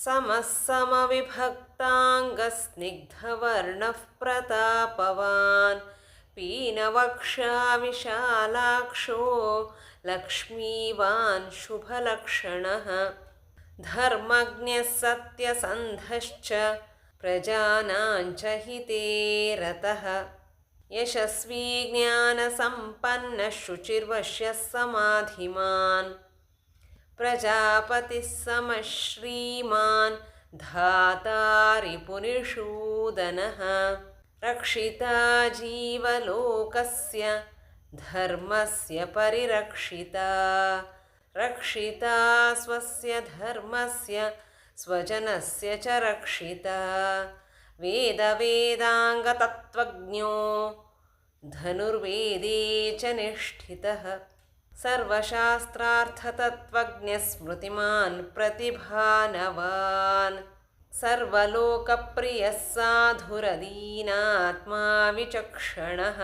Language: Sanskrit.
समः समविभक्ताङ्गस्निग्धवर्णः प्रतापवान् पीनवक्षा विशालाक्षो लक्ष्मीवान् शुभलक्षणः धर्मज्ञः सत्यसन्धश्च प्रजानां च हिते रतः यशस्वी ज्ञानसम्पन्नः शुचिर्वश्यः समाधिमान् प्रजापतिः समः श्रीमान् धाता रिपुनिषूदनः रक्षिता जीवलोकस्य धर्मस्य परिरक्षिता रक्षिता स्वस्य धर्मस्य स्वजनस्य च रक्षिता वेदवेदाङ्गतत्त्वज्ञो धनुर्वेदे च निष्ठितः सर्वशास्त्रार्थतत्त्वज्ञः स्मृतिमान् प्रतिभानवान् सर्वलोकप्रियः साधुरदीनात्मा विचक्षणः